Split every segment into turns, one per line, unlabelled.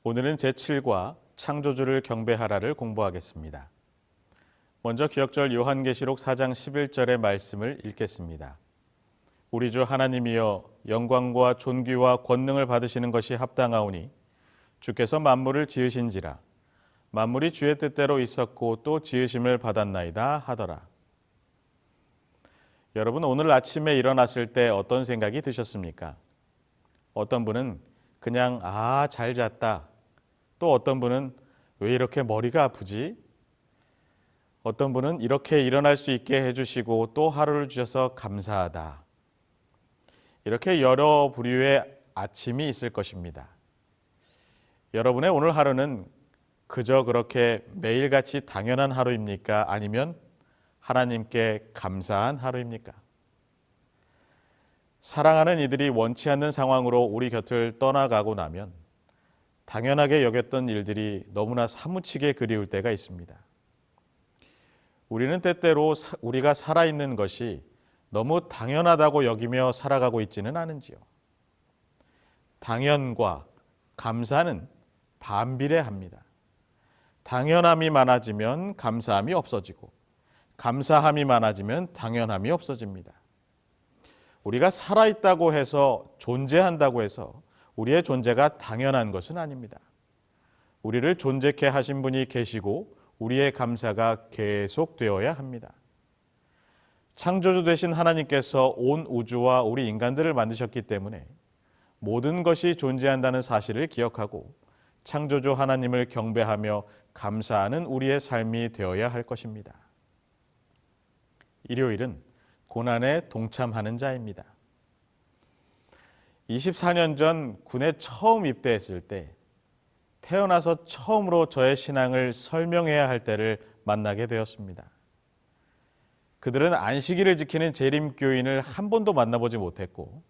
오늘은 제7과 창조주를 경배하라를 공부하겠습니다. 먼저 기억절 요한계시록 4장 11절의 말씀을 읽겠습니다. 우리 주 하나님이여 영광과 존귀와 권능을 받으시는 것이 합당하오니 주께서 만물을 지으신지라 만물이 주의 뜻대로 있었고 또 지으심을 받았나이다 하더라. 여러분, 오늘 아침에 일어났을 때 어떤 생각이 드셨습니까? 어떤 분은 그냥 잘 잤다. 또 어떤 분은 왜 이렇게 머리가 아프지? 어떤 분은 이렇게 일어날 수 있게 해주시고 또 하루를 주셔서 감사하다. 이렇게 여러 부류의 아침이 있을 것입니다. 여러분의 오늘 하루는 그저 그렇게 매일같이 당연한 하루입니까? 아니면 하나님께 감사한 하루입니까? 사랑하는 이들이 원치 않는 상황으로 우리 곁을 떠나가고 나면 당연하게 여겼던 일들이 너무나 사무치게 그리울 때가 있습니다. 우리는 때때로 우리가 살아있는 것이 너무 당연하다고 여기며 살아가고 있지는 않은지요. 당연과 감사는 반비례합니다. 당연함이 많아지면 감사함이 없어지고 감사함이 많아지면 당연함이 없어집니다. 우리가 살아있다고 해서 존재한다고 해서 우리의 존재가 당연한 것은 아닙니다. 우리를 존재케 하신 분이 계시고 우리의 감사가 계속되어야 합니다. 창조주 되신 하나님께서 온 우주와 우리 인간들을 만드셨기 때문에 모든 것이 존재한다는 사실을 기억하고 창조주 하나님을 경배하며 감사하는 우리의 삶이 되어야 할 것입니다. 일요일은 고난에 동참하는 자입니다. 24년 전 군에 처음 입대했을 때 태어나서 처음으로 저의 신앙을 설명해야 할 때를 만나게 되었습니다. 그들은 안식일을 지키는 재림교인을 한 번도 만나보지 못했고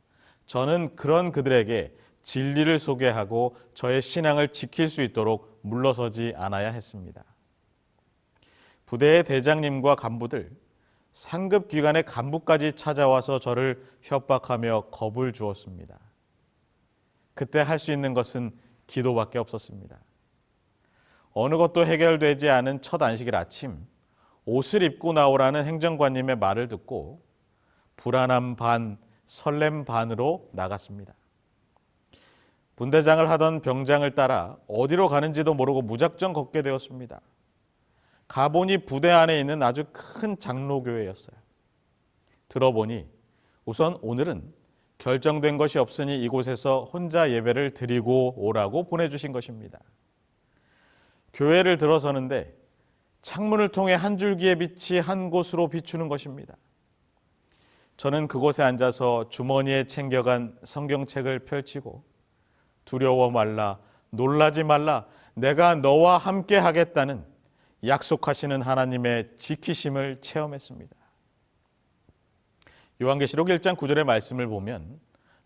저는 그런 그들에게 진리를 소개하고 저의 신앙을 지킬 수 있도록 물러서지 않아야 했습니다. 부대의 대장님과 간부들, 상급 기관의 간부까지 찾아와서 저를 협박하며 겁을 주었습니다. 그때 할 수 있는 것은 기도밖에 없었습니다. 어느 것도 해결되지 않은 첫 안식일 아침, 옷을 입고 나오라는 행정관님의 말을 듣고 불안함 반, 설렘 반으로 나갔습니다. 분대장을 하던 병장을 따라 어디로 가는지도 모르고 무작정 걷게 되었습니다. 가보니 부대 안에 있는 아주 큰 장로교회였어요. 들어보니 우선 오늘은 결정된 것이 없으니 이곳에서 혼자 예배를 드리고 오라고 보내주신 것입니다. 교회를 들어서는데 창문을 통해 한 줄기의 빛이 한 곳으로 비추는 것입니다. 저는 그곳에 앉아서 주머니에 챙겨간 성경책을 펼치고 두려워 말라, 놀라지 말라, 내가 너와 함께 하겠다는 약속하시는 하나님의 지키심을 체험했습니다. 요한계시록 1장 9절의 말씀을 보면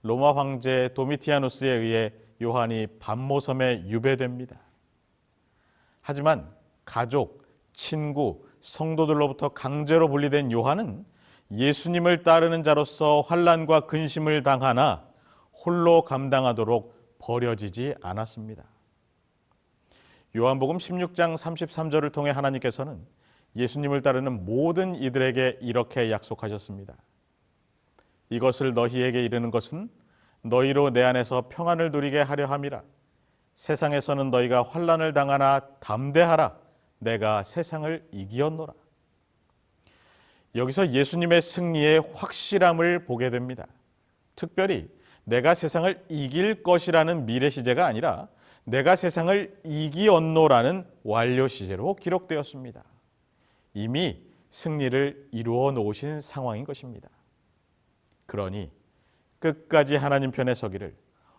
로마 황제 도미티아누스에 의해 요한이 반모섬에 유배됩니다. 하지만 가족, 친구, 성도들로부터 강제로 분리된 요한은 예수님을 따르는 자로서 환난과 근심을 당하나 홀로 감당하도록 버려지지 않았습니다. 요한복음 16장 33절을 통해 하나님께서는 예수님을 따르는 모든 이들에게 이렇게 약속하셨습니다. 이것을 너희에게 이르는 것은 너희로 내 안에서 평안을 누리게 하려 함이라. 세상에서는 너희가 환난을 당하나 담대하라. 내가 세상을 이기었노라. 여기서 예수님의 승리의 확실함을 보게 됩니다. 특별히 내가 세상을 이길 것이라는 미래 시제가 아니라 내가 세상을 이기었노라는 완료 시제로 기록되었습니다. 이미 승리를 이루어 놓으신 상황인 것입니다. 그러니 끝까지 하나님 편에 서기를,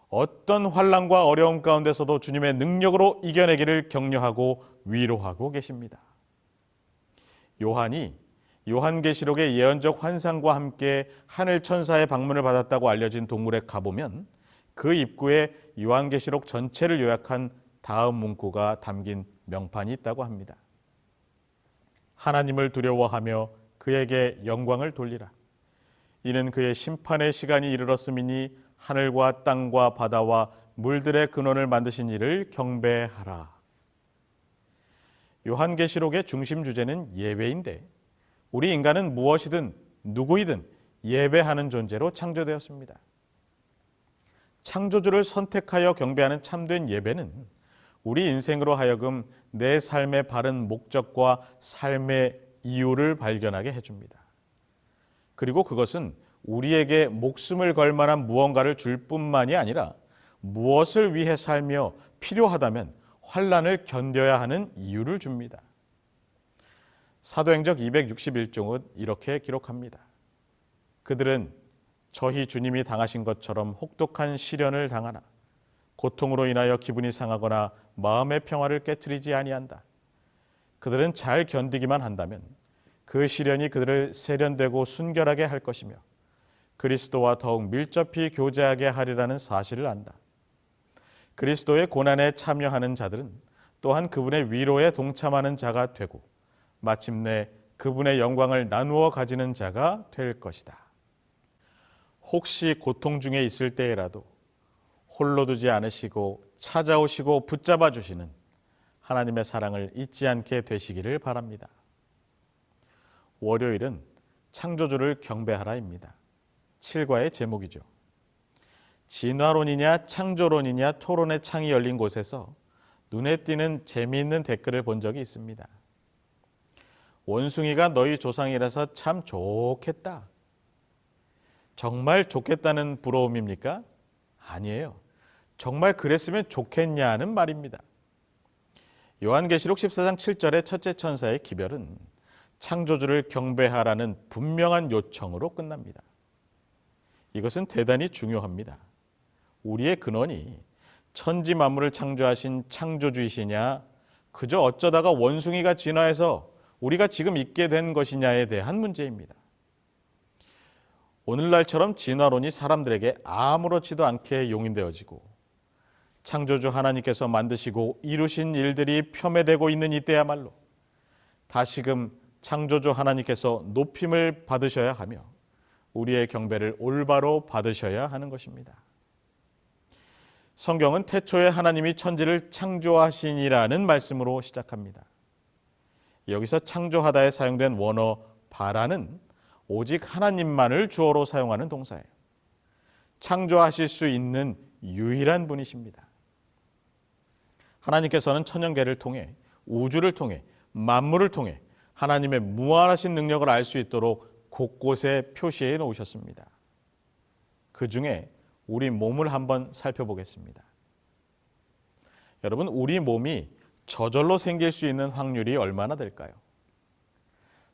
어떤 환난과 어려움 가운데서도 주님의 능력으로 이겨내기를 격려하고 위로하고 계십니다. 요한이 요한계시록의 예언적 환상과 함께 하늘 천사의 방문을 받았다고 알려진 동굴에 가보면 그 입구에 요한계시록 전체를 요약한 다음 문구가 담긴 명판이 있다고 합니다. 하나님을 두려워하며 그에게 영광을 돌리라. 이는 그의 심판의 시간이 이르렀음이니 하늘과 땅과 바다와 물들의 근원을 만드신 이를 경배하라. 요한계시록의 중심 주제는 예배인데 우리 인간은 무엇이든 누구이든 예배하는 존재로 창조되었습니다. 창조주를 선택하여 경배하는 참된 예배는 우리 인생으로 하여금 내 삶의 바른 목적과 삶의 이유를 발견하게 해줍니다. 그리고 그것은 우리에게 목숨을 걸 만한 무언가를 줄 뿐만이 아니라 무엇을 위해 살며 필요하다면 환난을 견뎌야 하는 이유를 줍니다. 사도행적 261쪽은 이렇게 기록합니다. 그들은 저희 주님이 당하신 것처럼 혹독한 시련을 당하나 고통으로 인하여 기분이 상하거나 마음의 평화를 깨트리지 아니한다. 그들은 잘 견디기만 한다면 그 시련이 그들을 세련되고 순결하게 할 것이며 그리스도와 더욱 밀접히 교제하게 하리라는 사실을 안다. 그리스도의 고난에 참여하는 자들은 또한 그분의 위로에 동참하는 자가 되고 마침내 그분의 영광을 나누어 가지는 자가 될 것이다. 혹시 고통 중에 있을 때에라도 홀로 두지 않으시고 찾아오시고 붙잡아 주시는 하나님의 사랑을 잊지 않게 되시기를 바랍니다. 월요일은 창조주를 경배하라입니다. 7과의 제목이죠. 진화론이냐 창조론이냐 토론의 창이 열린 곳에서 눈에 띄는 재미있는 댓글을 본 적이 있습니다. 원숭이가 너희 조상이라서 참 좋겠다. 정말 좋겠다는 부러움입니까? 아니에요. 정말 그랬으면 좋겠냐는 말입니다. 요한계시록 14장 7절의 첫째 천사의 기별은 창조주를 경배하라는 분명한 요청으로 끝납니다. 이것은 대단히 중요합니다. 우리의 근원이 천지 만물을 창조하신 창조주이시냐, 그저 어쩌다가 원숭이가 진화해서 우리가 지금 있게 된 것이냐에 대한 문제입니다. 오늘날처럼 진화론이 사람들에게 아무렇지도 않게 용인되어지고 창조주 하나님께서 만드시고 이루신 일들이 폄훼되고 있는 이때야말로 다시금 창조주 하나님께서 높임을 받으셔야 하며 우리의 경배를 올바로 받으셔야 하는 것입니다. 성경은 태초에 하나님이 천지를 창조하시니라는 말씀으로 시작합니다. 여기서 창조하다에 사용된 원어 바라는 오직 하나님만을 주어로 사용하는 동사예요. 창조하실 수 있는 유일한 분이십니다. 하나님께서는 천연계를 통해 우주를 통해 만물을 통해 하나님의 무한하신 능력을 알 수 있도록 곳곳에 표시해 놓으셨습니다. 그 중에 우리 몸을 한번 살펴보겠습니다. 여러분, 우리 몸이 저절로 생길 수 있는 확률이 얼마나 될까요?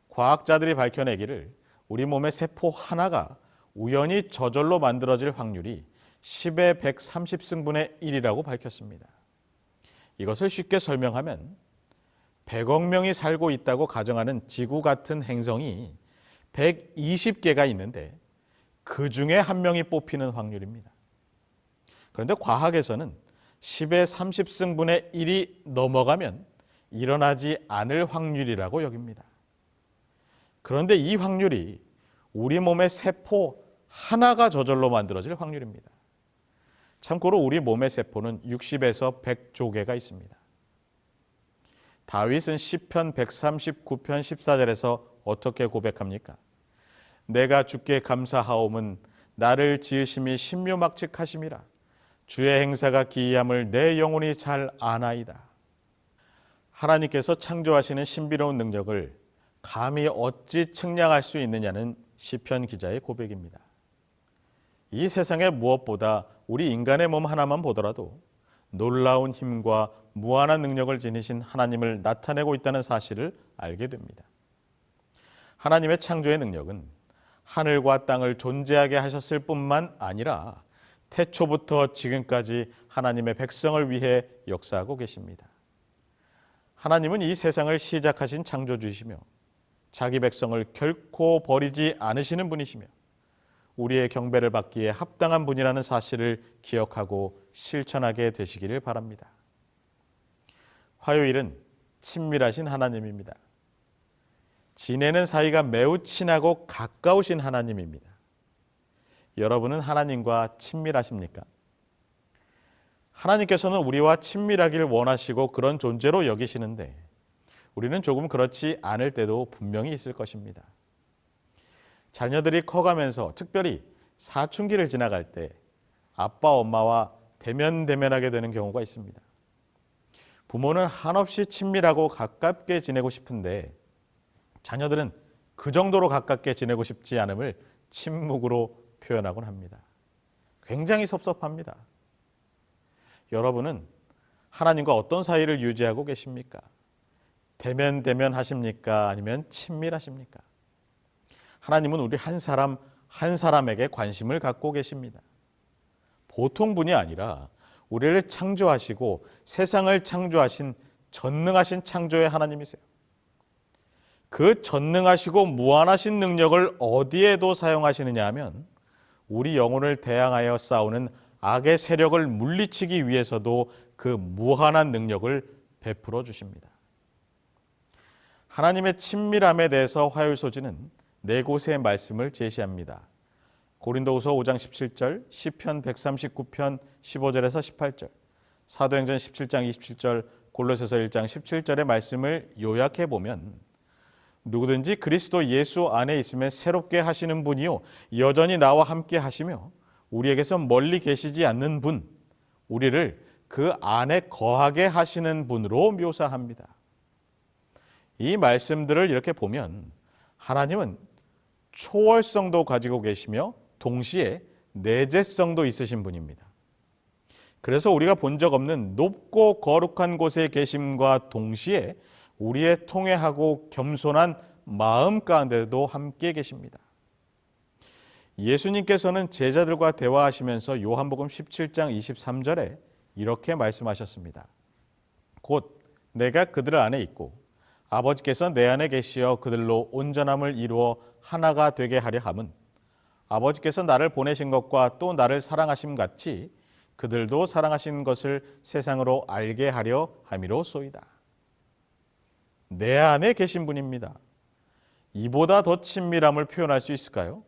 과학자들이 밝혀내기를 우리 몸의 세포 하나가 우연히 저절로 만들어질 확률이 10의 130승분의 1이라고 밝혔습니다. 이것을 쉽게 설명하면 100억 명이 살고 있다고 가정하는 지구 같은 행성이 120개가 있는데 그 중에 한 명이 뽑히는 확률입니다. 그런데 과학에서는 10의 30승분의 1이 넘어가면 일어나지 않을 확률이라고 여깁니다. 그런데 이 확률이 우리 몸의 세포 하나가 저절로 만들어질 확률입니다. 참고로 우리 몸의 세포는 60에서 100조 개가 있습니다. 다윗은 시편 139편 14절에서 어떻게 고백합니까? 내가 주께 감사하옴은 나를 지으심이 신묘막측하심이라. 주의 행사가 기이함을 내 영혼이 잘 아나이다. 하나님께서 창조하시는 신비로운 능력을 감히 어찌 측량할 수 있느냐는 시편 기자의 고백입니다. 이 세상의 무엇보다 우리 인간의 몸 하나만 보더라도 놀라운 힘과 무한한 능력을 지니신 하나님을 나타내고 있다는 사실을 알게 됩니다. 하나님의 창조의 능력은 하늘과 땅을 존재하게 하셨을 뿐만 아니라 태초부터 지금까지 하나님의 백성을 위해 역사하고 계십니다. 하나님은 이 세상을 시작하신 창조주이시며 자기 백성을 결코 버리지 않으시는 분이시며 우리의 경배를 받기에 합당한 분이라는 사실을 기억하고 실천하게 되시기를 바랍니다. 화요일은 친밀하신 하나님입니다. 지내는 사이가 매우 친하고 가까우신 하나님입니다. 여러분은 하나님과 친밀하십니까? 하나님께서는 우리와 친밀하기를 원하시고 그런 존재로 여기시는데 우리는 조금 그렇지 않을 때도 분명히 있을 것입니다. 자녀들이 커가면서 특별히 사춘기를 지나갈 때 아빠, 엄마와 대면대면하게 되는 경우가 있습니다. 부모는 한없이 친밀하고 가깝게 지내고 싶은데 자녀들은 그 정도로 가깝게 지내고 싶지 않음을 침묵으로 표현하곤 합니다. 굉장히 섭섭합니다. 여러분은 하나님과 어떤 사이를 유지하고 계십니까? 대면 하십니까? 아니면 친밀하십니까? 하나님은 우리 한 사람 한 사람에게 관심을 갖고 계십니다. 보통 분이 아니라 우리를 창조하시고 세상을 창조하신 전능하신 창조의 하나님이세요. 그 전능하시고 무한하신 능력을 어디에도 사용하시느냐 하면 우리 영혼을 대항하여 싸우는 악의 세력을 물리치기 위해서도 그 무한한 능력을 베풀어 주십니다. 하나님의 친밀함에 대해서 화요일소지는 네 곳의 말씀을 제시합니다. 고린도후서 5장 17절, 시편 139편 15절에서 18절, 사도행전 17장 27절, 골로새서 1장 17절의 말씀을 요약해 보면 누구든지 그리스도 예수 안에 있으면 새롭게 하시는 분이요 여전히 나와 함께 하시며 우리에게서 멀리 계시지 않는 분, 우리를 그 안에 거하게 하시는 분으로 묘사합니다. 이 말씀들을 이렇게 보면 하나님은 초월성도 가지고 계시며 동시에 내재성도 있으신 분입니다. 그래서 우리가 본 적 없는 높고 거룩한 곳에 계심과 동시에 우리의 통회하고 겸손한 마음 가운데도 함께 계십니다. 예수님께서는 제자들과 대화하시면서 요한복음 17장 23절에 이렇게 말씀하셨습니다. 곧 내가 그들 안에 있고 아버지께서 내 안에 계시어 그들로 온전함을 이루어 하나가 되게 하려 함은 아버지께서 나를 보내신 것과 또 나를 사랑하심 같이 그들도 사랑하신 것을 세상으로 알게 하려 함이로소이다. 내 안에 계신 분입니다. 이보다 더 친밀함을 표현할 수 있을까요?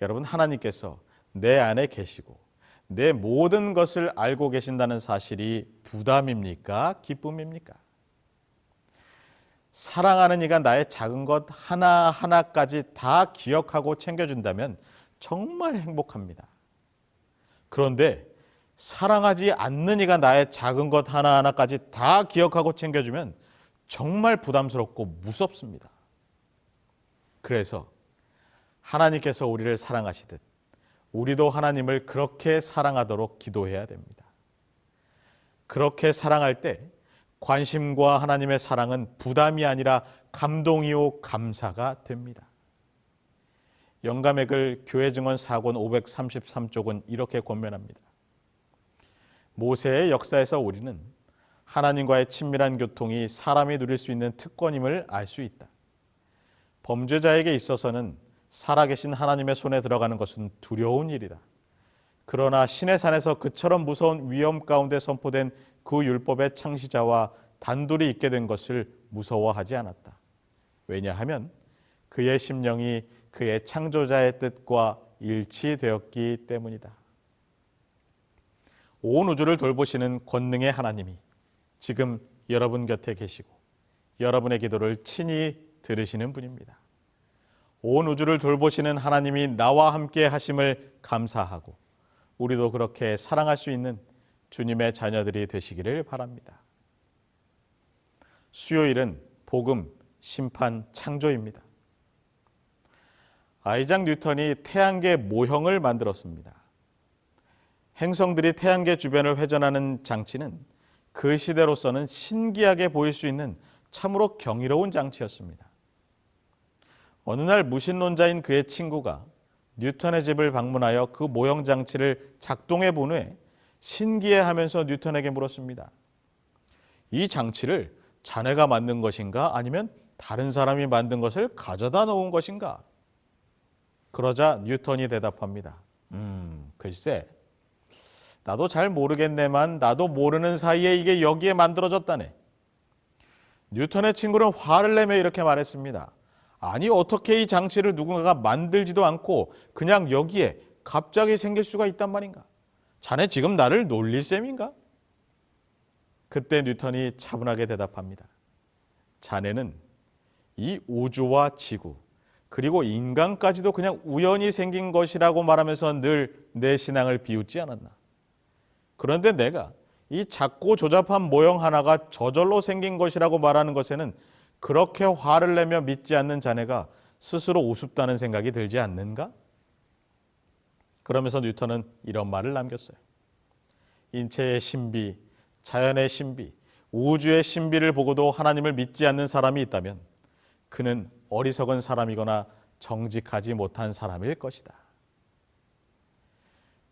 여러분, 하나님께서 내 안에 계시고 내 모든 것을 알고 계신다는 사실이 부담입니까? 기쁨입니까? 사랑하는 이가 나의 작은 것 하나하나까지 다 기억하고 챙겨준다면 정말 행복합니다. 그런데 사랑하지 않는 이가 나의 작은 것 하나하나까지 다 기억하고 챙겨주면 정말 부담스럽고 무섭습니다. 그래서 하나님께서 우리를 사랑하시듯 우리도 하나님을 그렇게 사랑하도록 기도해야 됩니다. 그렇게 사랑할 때 관심과 하나님의 사랑은 부담이 아니라 감동이요 감사가 됩니다. 영감의 글 교회 증언 사권 533쪽은 이렇게 권면합니다. 모세의 역사에서 우리는 하나님과의 친밀한 교통이 사람이 누릴 수 있는 특권임을 알 수 있다. 범죄자에게 있어서는 살아계신 하나님의 손에 들어가는 것은 두려운 일이다. 그러나 시내산에서 그처럼 무서운 위험 가운데 선포된 그 율법의 창시자와 단둘이 있게 된 것을 무서워하지 않았다. 왜냐하면 그의 심령이 그의 창조자의 뜻과 일치되었기 때문이다. 온 우주를 돌보시는 권능의 하나님이 지금 여러분 곁에 계시고 여러분의 기도를 친히 들으시는 분입니다. 온 우주를 돌보시는 하나님이 나와 함께 하심을 감사하고 우리도 그렇게 사랑할 수 있는 주님의 자녀들이 되시기를 바랍니다. 수요일은 복음, 심판, 창조입니다. 아이작 뉴턴이 태양계 모형을 만들었습니다. 행성들이 태양계 주변을 회전하는 장치는 그 시대로서는 신기하게 보일 수 있는 참으로 경이로운 장치였습니다. 어느 날 무신론자인 그의 친구가 뉴턴의 집을 방문하여 그 모형 장치를 작동해 본 후에 신기해하면서 뉴턴에게 물었습니다. 이 장치를 자네가 만든 것인가 아니면 다른 사람이 만든 것을 가져다 놓은 것인가? 그러자 뉴턴이 대답합니다. 글쎄, 나도 잘 모르겠네만 나도 모르는 사이에 이게 여기에 만들어졌다네. 뉴턴의 친구는 화를 내며 이렇게 말했습니다. 아니 어떻게 이 장치를 누군가가 만들지도 않고 그냥 여기에 갑자기 생길 수가 있단 말인가? 자네 지금 나를 놀릴 셈인가? 그때 뉴턴이 차분하게 대답합니다. 자네는 이 우주와 지구 그리고 인간까지도 그냥 우연히 생긴 것이라고 말하면서 늘 내 신앙을 비웃지 않았나? 그런데 내가 이 작고 조잡한 모형 하나가 저절로 생긴 것이라고 말하는 것에는 그렇게 화를 내며 믿지 않는 자네가 스스로 우습다는 생각이 들지 않는가? 그러면서 뉴턴은 이런 말을 남겼어요. 인체의 신비, 자연의 신비, 우주의 신비를 보고도 하나님을 믿지 않는 사람이 있다면 그는 어리석은 사람이거나 정직하지 못한 사람일 것이다.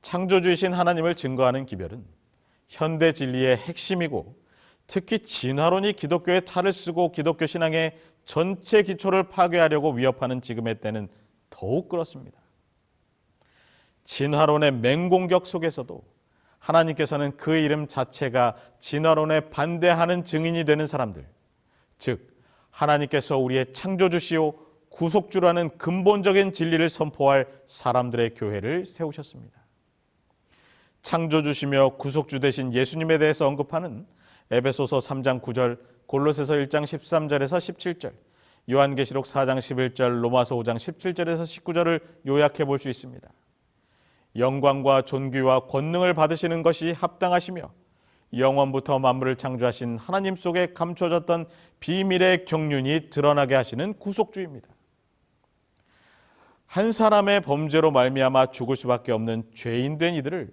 창조주이신 하나님을 증거하는 기별은 현대 진리의 핵심이고 특히 진화론이 기독교의 탈을 쓰고 기독교 신앙의 전체 기초를 파괴하려고 위협하는 지금의 때는 더욱 그렇습니다. 진화론의 맹공격 속에서도 하나님께서는 그 이름 자체가 진화론에 반대하는 증인이 되는 사람들, 즉 하나님께서 우리의 창조주시오 구속주라는 근본적인 진리를 선포할 사람들의 교회를 세우셨습니다. 창조주시며 구속주 되신 예수님에 대해서 언급하는 에베소서 3장 9절, 골로새서 1장 13절에서 17절, 요한계시록 4장 11절, 로마서 5장 17절에서 19절을 요약해 볼 수 있습니다. 영광과 존귀와 권능을 받으시는 것이 합당하시며 영원부터 만물을 창조하신 하나님 속에 감춰졌던 비밀의 경륜이 드러나게 하시는 구속주입니다. 한 사람의 범죄로 말미암아 죽을 수밖에 없는 죄인된 이들을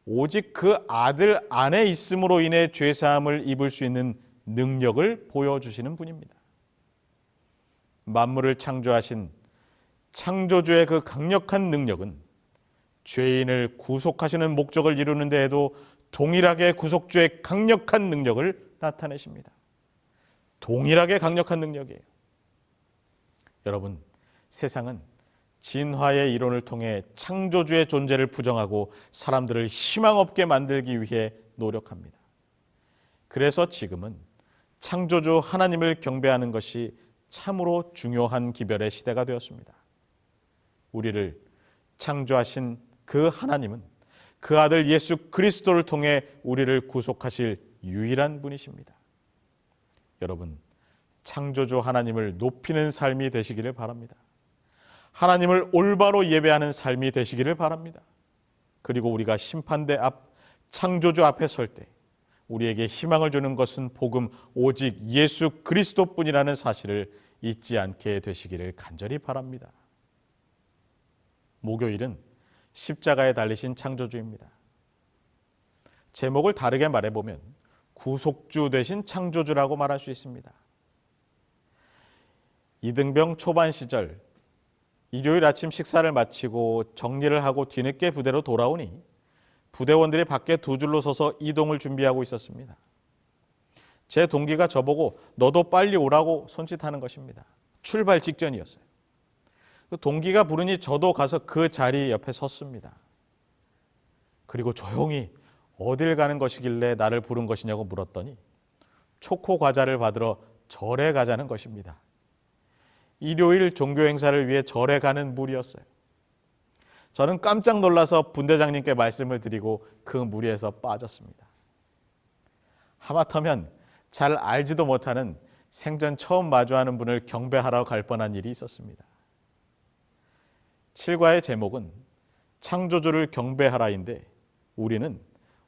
오직 그 아들 안에 있음으로 인해 죄사함을 입을 수 있는 능력을 보여주시는 분입니다. 만물을 창조하신 창조주의 그 강력한 능력은 죄인을 구속하시는 목적을 이루는 데에도 동일하게 구속주의 강력한 능력을 나타내십니다. 동일하게 강력한 능력이에요. 여러분, 세상은 진화의 이론을 통해 창조주의 존재를 부정하고 사람들을 희망 없게 만들기 위해 노력합니다. 그래서 지금은 창조주 하나님을 경배하는 것이 참으로 중요한 기별의 시대가 되었습니다. 우리를 창조하신 그 하나님은 그 아들 예수 그리스도를 통해 우리를 구속하실 유일한 분이십니다. 여러분, 창조주 하나님을 높이는 삶이 되시기를 바랍니다. 하나님을 올바로 예배하는 삶이 되시기를 바랍니다. 그리고 우리가 심판대 앞 창조주 앞에 설 때 우리에게 희망을 주는 것은 복음 오직 예수 그리스도뿐이라는 사실을 잊지 않게 되시기를 간절히 바랍니다. 목요일은 십자가에 달리신 창조주입니다. 제목을 다르게 말해보면 구속주 되신 창조주라고 말할 수 있습니다. 이등병 초반 시절 일요일 아침 식사를 마치고 정리를 하고 뒤늦게 부대로 돌아오니 부대원들이 밖에 두 줄로 서서 이동을 준비하고 있었습니다. 제 동기가 저보고 너도 빨리 오라고 손짓하는 것입니다. 출발 직전이었어요. 동기가 부르니 저도 가서 그 자리 옆에 섰습니다. 그리고 조용히 어딜 가는 것이길래 나를 부른 것이냐고 물었더니 초코 과자를 받으러 절에 가자는 것입니다. 일요일 종교 행사를 위해 절에 가는 무리였어요. 저는 깜짝 놀라서 분대장님께 말씀을 드리고 그 무리에서 빠졌습니다. 하마터면 잘 알지도 못하는 생전 처음 마주하는 분을 경배하러 갈 뻔한 일이 있었습니다. 7과의 제목은 창조주를 경배하라인데 우리는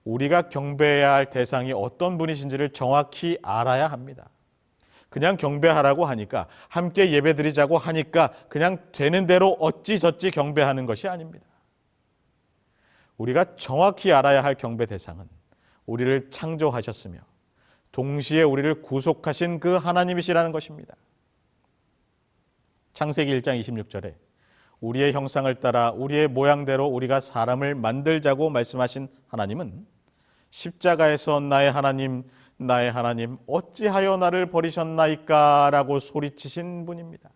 우리가 경배해야 할 대상이 어떤 분이신지를 정확히 알아야 합니다. 그냥 경배하라고 하니까 함께 예배드리자고 하니까 그냥 되는 대로 어찌저찌 경배하는 것이 아닙니다. 우리가 정확히 알아야 할 경배 대상은 우리를 창조하셨으며 동시에 우리를 구속하신 그 하나님이시라는 것입니다. 창세기 1장 26절에 우리의 형상을 따라 우리의 모양대로 우리가 사람을 만들자고 말씀하신 하나님은 십자가에서 나의 하나님 어찌하여 나를 버리셨나이까 라고 소리치신 분입니다.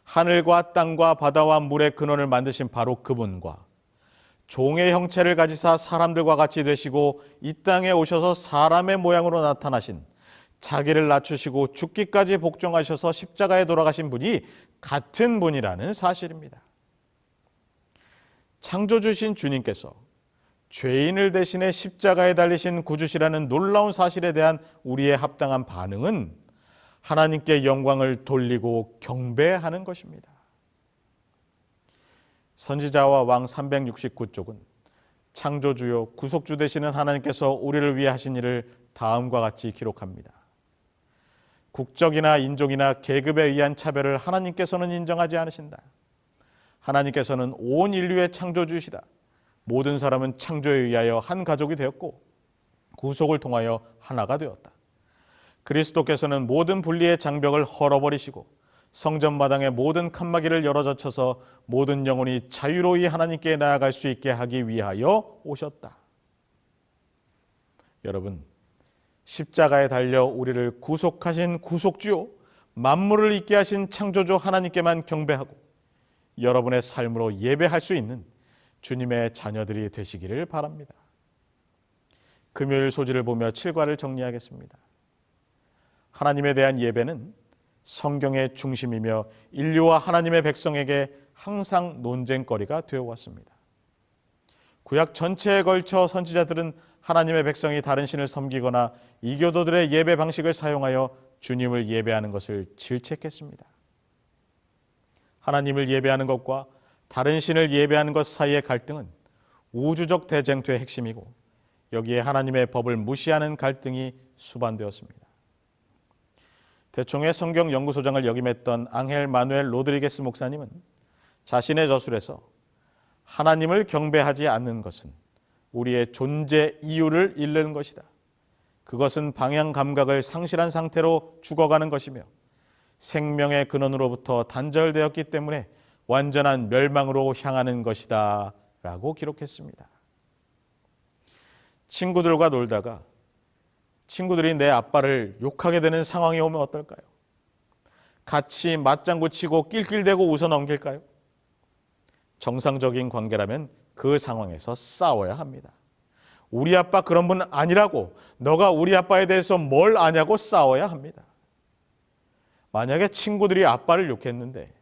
하늘과 땅과 바다와 물의 근원을 만드신 바로 그분과 종의 형체를 가지사 사람들과 같이 되시고 이 땅에 오셔서 사람의 모양으로 나타나신 자기를 낮추시고 죽기까지 복종하셔서 십자가에 돌아가신 분이 같은 분이라는 사실입니다. 창조주신 주님께서 죄인을 대신해 십자가에 달리신 구주시라는 놀라운 사실에 대한 우리의 합당한 반응은 하나님께 영광을 돌리고 경배하는 것입니다. 선지자와 왕 369쪽은 창조주요 구속주 되시는 하나님께서 우리를 위해 하신 일을 다음과 같이 기록합니다. 국적이나 인종이나 계급에 의한 차별을 하나님께서는 인정하지 않으신다. 하나님께서는 온 인류의 창조주시다. 모든 사람은 창조에 의하여 한 가족이 되었고 구속을 통하여 하나가 되었다. 그리스도께서는 모든 분리의 장벽을 헐어버리시고 성전마당의 모든 칸막이를 열어젖혀서 모든 영혼이 자유로이 하나님께 나아갈 수 있게 하기 위하여 오셨다. 여러분, 십자가에 달려 우리를 구속하신 구속주요 만물을 있게 하신 창조주 하나님께만 경배하고 여러분의 삶으로 예배할 수 있는 주님의 자녀들이 되시기를 바랍니다. 금요일 소지를 보며 7과를 정리하겠습니다. 하나님에 대한 예배는 성경의 중심이며 인류와 하나님의 백성에게 항상 논쟁거리가 되어왔습니다. 구약 전체에 걸쳐 선지자들은 하나님의 백성이 다른 신을 섬기거나 이교도들의 예배 방식을 사용하여 주님을 예배하는 것을 질책했습니다. 하나님을 예배하는 것과 다른 신을 예배하는 것 사이의 갈등은 우주적 대쟁투의 핵심이고 여기에 하나님의 법을 무시하는 갈등이 수반되었습니다. 대총회 성경연구소장을 역임했던 앙헬 마누엘 로드리게스 목사님은 자신의 저술에서 하나님을 경배하지 않는 것은 우리의 존재 이유를 잃는 것이다. 그것은 방향 감각을 상실한 상태로 죽어가는 것이며 생명의 근원으로부터 단절되었기 때문에 완전한 멸망으로 향하는 것이다 라고 기록했습니다. 친구들과 놀다가 친구들이 내 아빠를 욕하게 되는 상황이 오면 어떨까요? 같이 맞장구 치고 낄낄대고 웃어 넘길까요? 정상적인 관계라면 그 상황에서 싸워야 합니다. 우리 아빠 그런 분 아니라고, 너가 우리 아빠에 대해서 뭘 아냐고 싸워야 합니다. 만약에 친구들이 아빠를 욕했는데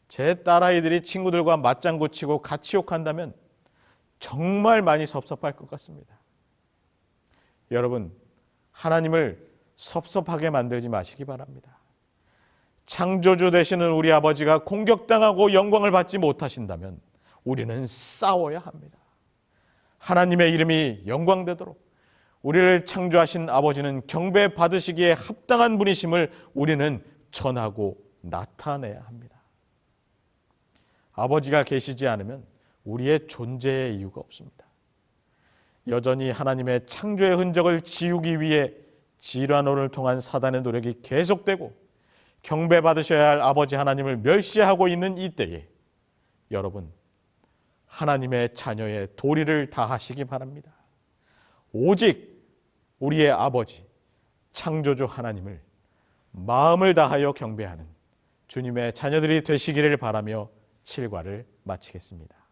제 딸아이들이 친구들과 맞장구 치고 같이 욕한다면 정말 많이 섭섭할 것 같습니다. 여러분, 하나님을 섭섭하게 만들지 마시기 바랍니다. 창조주 되시는 우리 아버지가 공격당하고 영광을 받지 못하신다면 우리는 싸워야 합니다. 하나님의 이름이 영광되도록 우리를 창조하신 아버지는 경배받으시기에 합당한 분이심을 우리는 전하고 나타내야 합니다. 아버지가 계시지 않으면 우리의 존재의 이유가 없습니다. 여전히 하나님의 창조의 흔적을 지우기 위해 진화론을 통한 사단의 노력이 계속되고 경배받으셔야 할 아버지 하나님을 멸시하고 있는 이때에 여러분, 하나님의 자녀의 도리를 다하시기 바랍니다. 오직 우리의 아버지 창조주 하나님을 마음을 다하여 경배하는 주님의 자녀들이 되시기를 바라며 7과를 마치겠습니다.